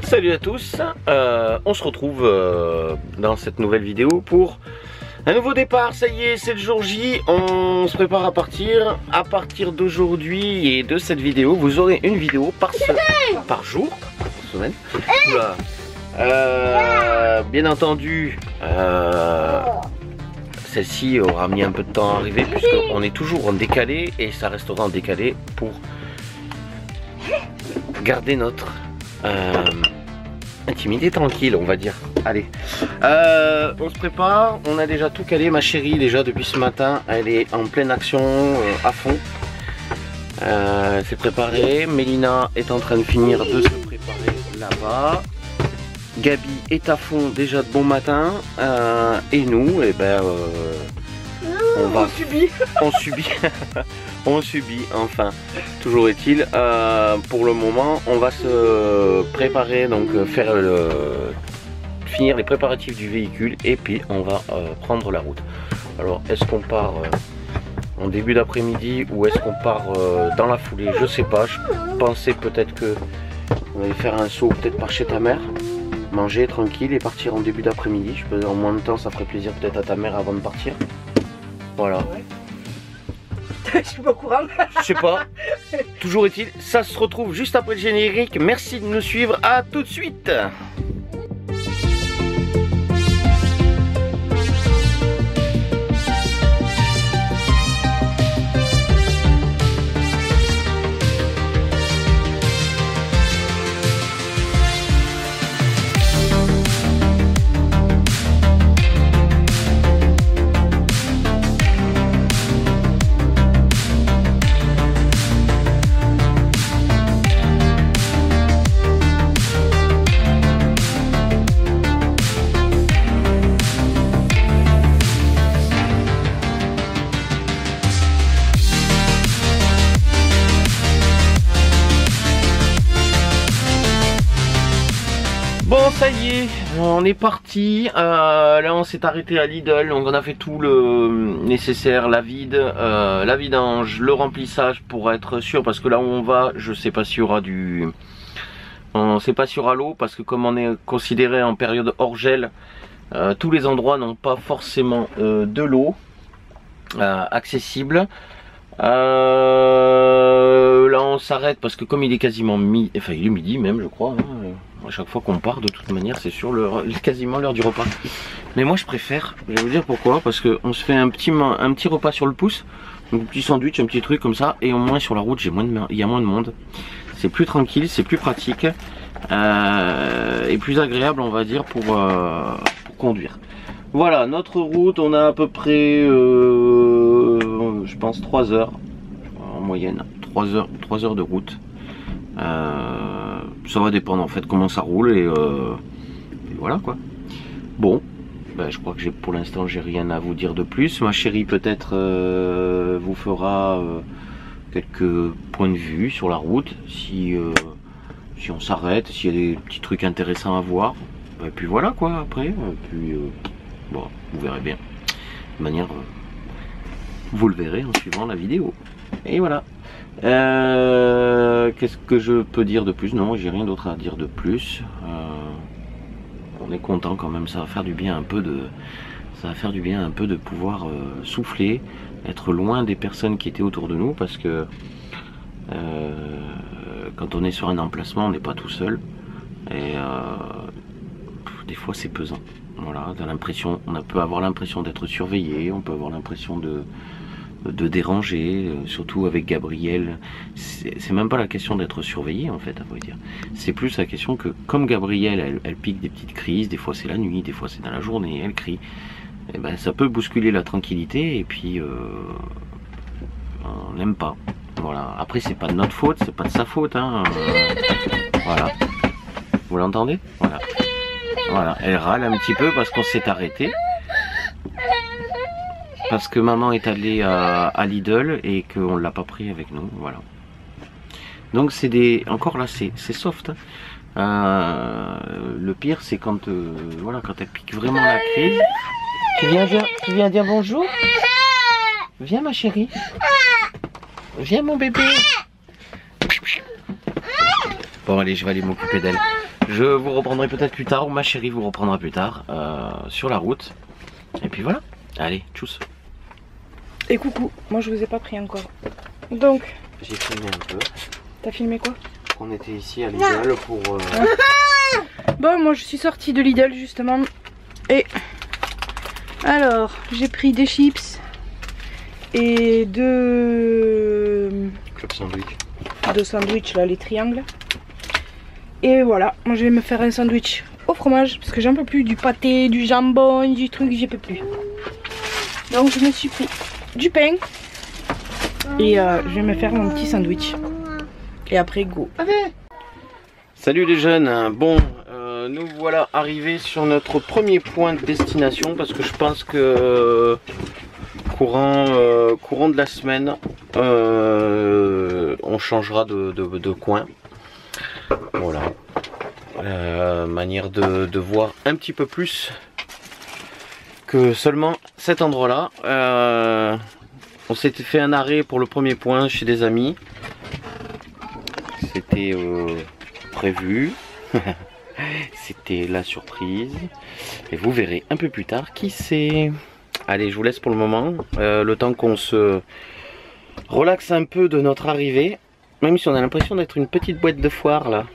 Salut à tous, on se retrouve dans cette nouvelle vidéo pour un nouveau départ. Ça y est, c'est le jour J, on se prépare à partir. À partir d'aujourd'hui et de cette vidéo, vous aurez une vidéo par jour, par semaine. Oula. Bien entendu, celle-ci aura mis un peu de temps à arriver puisqu'on est toujours en décalé et ça restera en décalé pour garder notre intimité tranquille, on va dire. Allez, on se prépare, on a déjà tout calé. Ma chérie déjà depuis ce matin, elle est en pleine action, à fond. Elle s'est préparée. Mélina est en train de finir de se préparer là-bas. Gabi est à fond déjà de bon matin. Et nous, eh ben, on subit. On subit, enfin. Toujours est-il, pour le moment, on va se préparer, donc finir les préparatifs du véhicule et puis on va prendre la route. Alors, est-ce qu'on part en début d'après-midi ou est-ce qu'on part dans la foulée? Je sais pas. Je pensais peut-être que on allait faire un saut peut-être par chez ta mère, manger tranquille et partir en début d'après-midi. En moins de temps, ça ferait plaisir peut-être à ta mère avant de partir. Voilà. Ouais. Je suis pas au courant. Je sais pas. Toujours est-il, ça se retrouve juste après le générique. Merci de nous suivre. À tout de suite. Bon, ça y est, on est parti. Là on s'est arrêté à Lidl, donc on a fait tout le nécessaire, la vide, la vidange, le remplissage pour être sûr, parce que là où on va, je sais pas s'il y aura on sait pas s'il y aura l'eau, parce que comme on est considéré en période hors gel, tous les endroits n'ont pas forcément de l'eau accessible. Là on s'arrête parce que comme il est quasiment midi, enfin il est midi même je crois, hein, à chaque fois qu'on part de toute manière c'est sur quasiment l'heure du repas. Mais moi je préfère, je vais vous dire pourquoi, parce que on se fait un petit repas sur le pouce, donc un petit sandwich, un petit truc comme ça, et au moins sur la route il y a moins de monde, c'est plus tranquille, c'est plus pratique et plus agréable on va dire pour conduire. Voilà, notre route, on a à peu près, je pense 3 heures en moyenne, 3 heures de route. Ça va dépendre en fait comment ça roule et voilà quoi. Bon, ben, je crois que pour l'instant j'ai rien à vous dire de plus. Ma chérie peut-être vous fera quelques points de vue sur la route, si on s'arrête, s'il y a des petits trucs intéressants à voir. Et puis voilà quoi après, bon, vous verrez bien. De manière, vous le verrez en suivant la vidéo. Et voilà. Qu'est-ce que je peux dire de plus? Non, j'ai rien d'autre à dire de plus. On est content quand même. Ça va faire du bien un peu de pouvoir souffler, être loin des personnes qui étaient autour de nous, parce que quand on est sur un emplacement, on n'est pas tout seul. Et des fois, c'est pesant. Voilà, on peut avoir l'impression d'être surveillé, on peut avoir l'impression de déranger, surtout avec Gabriel. C'est même pas la question d'être surveillé en fait, à vrai dire. C'est plus la question que comme Gabriel, elle pique des petites crises, des fois c'est la nuit, des fois c'est dans la journée, elle crie. Et ben ça peut bousculer la tranquillité et puis on n'aime pas. Voilà. Après c'est pas de notre faute, c'est pas de sa faute, hein. Voilà. Vous l'entendez? Voilà. Voilà, elle râle un petit peu parce qu'on s'est arrêté. Parce que maman est allée à Lidl et qu'on ne l'a pas pris avec nous. Voilà. Donc c'est encore là, c'est soft. Hein. Le pire c'est quand voilà, quand elle pique vraiment la crise. Tu viens dire bonjour? Viens ma chérie. Viens mon bébé. Bon allez, je vais aller m'occuper d'elle. Je vous reprendrai peut-être plus tard, ou ma chérie vous reprendra plus tard sur la route. Et puis voilà, allez, tchuss. Et coucou, moi je vous ai pas pris encore. Donc, j'ai filmé un peu. T'as filmé quoi? On était ici à Lidl pour... Bon, moi je suis sortie de Lidl justement. Et alors, j'ai pris des chips et deux sandwichs là, les triangles. Et voilà, moi je vais me faire un sandwich au fromage parce que j'en peux plus du pâté, du jambon, du truc, j'y peux plus. Donc je me suis pris du pain et je vais me faire mon petit sandwich. Et après go. Salut les jeunes, bon nous voilà arrivés sur notre premier point de destination parce que je pense que courant de la semaine on changera de coin. Voilà, manière de voir un petit peu plus que seulement cet endroit là. On s'était fait un arrêt pour le premier point chez des amis, c'était prévu. C'était la surprise et vous verrez un peu plus tard qui c'est. Allez, je vous laisse pour le moment, le temps qu'on se relaxe un peu de notre arrivée, même si on a l'impression d'être une petite boîte de foire là.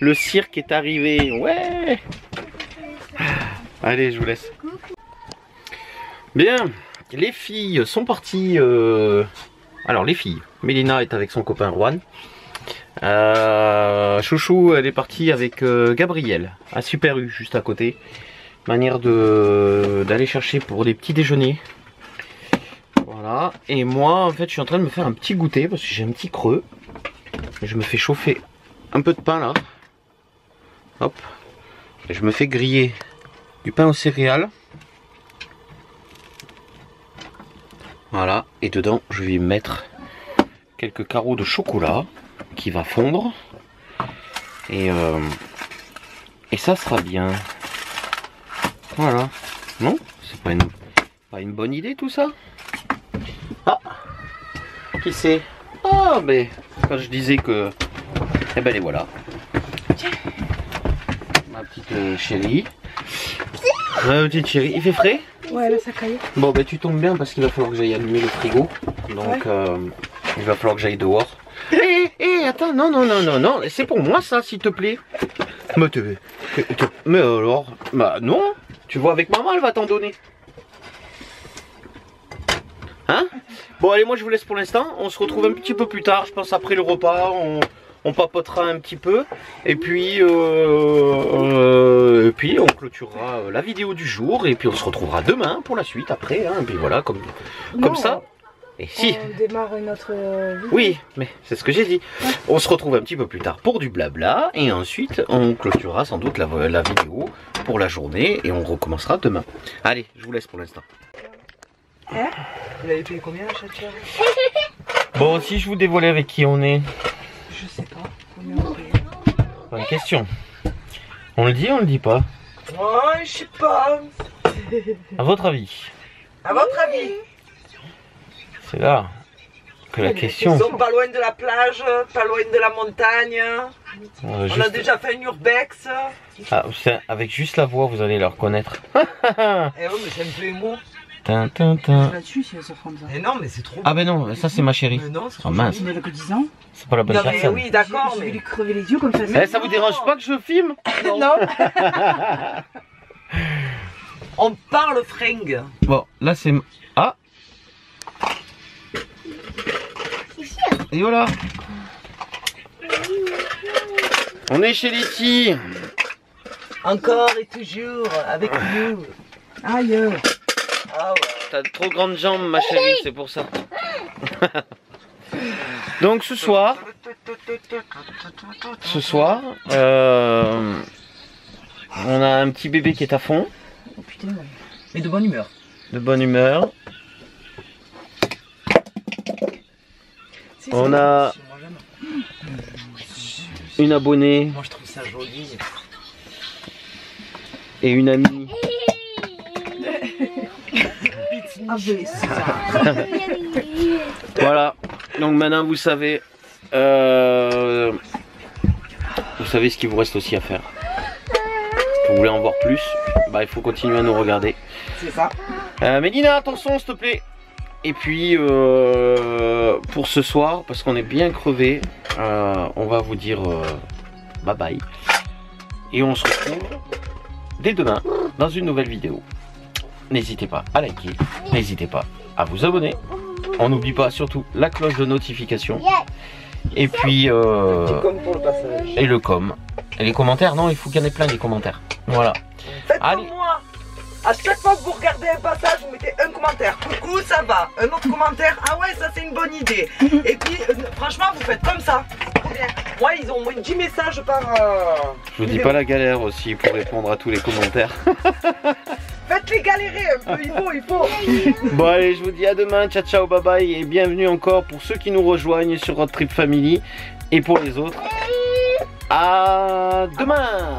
Le cirque est arrivé, ouais. Allez, je vous laisse. Bien, les filles sont parties. Alors les filles, Mélina est avec son copain Juan. Chouchou, elle est partie avec Gabriel à Super U, juste à côté. Manière d'aller chercher pour des petits déjeuners. Voilà. Et moi, en fait, je suis en train de me faire un petit goûter parce que j'ai un petit creux. Je me fais chauffer un peu de pain là. Hop. Et je me fais griller du pain aux céréales. Voilà. Et dedans, je vais mettre quelques carreaux de chocolat qui va fondre. Et ça sera bien. Voilà. Non? C'est pas une bonne idée tout ça? Ah! Qui c'est? Ah, mais quand je disais que... Eh ben les voilà. Ma petite chérie. Ma petite chérie. Il fait frais? Ouais, là ça caille. Bon, ben tu tombes bien parce qu'il va falloir que j'aille allumer le frigo. Donc, il va falloir que j'aille dehors. Hé, attends, non, c'est pour moi ça, s'il te plaît. Mais alors, bah non, tu vois avec maman, elle va t'en donner. Hein? Bon, allez, moi je vous laisse pour l'instant. On se retrouve un petit peu plus tard, je pense après le repas. On papotera un petit peu. Et puis on clôturera la vidéo du jour. Et puis on se retrouvera demain pour la suite après. Hein, et puis voilà, comme ça. Et si. On démarre notre vidéo. Oui, mais c'est ce que j'ai dit. On se retrouve un petit peu plus tard pour du blabla. Et ensuite, on clôturera sans doute la vidéo pour la journée. Et on recommencera demain. Allez, je vous laisse pour l'instant. Hein? Vous avez payé combien la chatte? Bon, si je vous dévoilais avec qui on est. Je sais pas. Combien on paye? Bonne question. On le dit ou on le dit pas? Ouais, je sais pas. À votre avis? À votre avis? C'est là que la question. Ils sont pas loin de la plage, pas loin de la montagne. On a déjà fait un urbex. Ah, avec juste la voix, vous allez le reconnaître. Eh oui, mais j'aime plus les mots. Là-dessus, si elle se forme ça. Eh non, mais c'est trop. Ah ben non, ça c'est ma chérie. Mais non, c'est Oh mince, Elle a que 10 ans. c'est pas la bonne Non, mais personne. oui, d'accord, Je vais mais. lui crever les yeux comme ça. Eh, ça vous dérange pas que je filme? Non. On parle fringue. Bon, là c'est... Ah. Et voilà. On est chez Letty. Encore et toujours avec nous. Aïe. Ah ouais. T'as de trop grandes jambes ma chérie, c'est pour ça. Donc ce soir, on a un petit bébé qui est à fond. Oh putain. Mais de bonne humeur. De bonne humeur. On a une abonnée Moi je trouve ça joli. et une amie. Ah, Voilà, donc maintenant vous savez, vous savez ce qu'il vous reste aussi à faire. Si vous voulez en voir plus, bah, il faut continuer à nous regarder. C'est ça. Mélina, attention s'il te plaît. Et puis pour ce soir, parce qu'on est bien crevé, on va vous dire bye bye. Et on se retrouve dès demain dans une nouvelle vidéo. N'hésitez pas à liker, n'hésitez pas à vous abonner. On n'oublie pas surtout la cloche de notification. Et puis Pour le passage. et le com. Et les commentaires, non, il faut qu'il y en ait plein des commentaires. Voilà. Faites Allez. comme moi. À chaque fois que vous regardez un passage, vous mettez un commentaire. Coucou, ça va. Un autre commentaire. Ah ouais, ça c'est une bonne idée. Et puis, franchement, vous faites comme ça. Trop bien. Moi, ils ont au moins 10 messages par. Je vous dis pas la galère aussi pour répondre à tous les commentaires. Faites-les galérer un peu. Il faut. Bon allez, je vous dis à demain, ciao ciao, bye bye. Et bienvenue encore pour ceux qui nous rejoignent sur Road Trip Family. Et pour les autres, à demain.